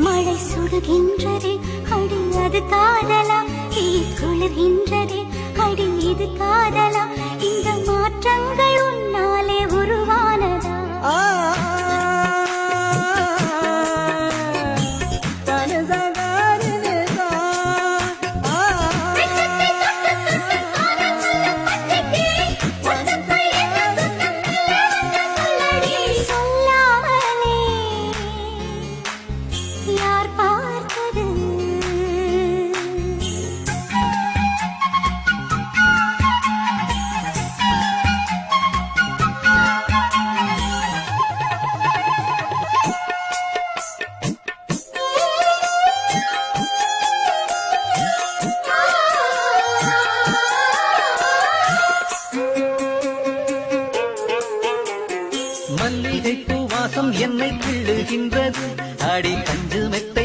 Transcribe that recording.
மழை சுடுகின்றதே அடி அது காதலா, தீ குளிர்கின்றதே அடி இது காதலா, இந்த மாற்றங்கள் உன்னாலே உருவானதா? மல்லிகை பூவாசம் என்னை கிள்ளுகின்றது, அடி கஞ்சு மெத்த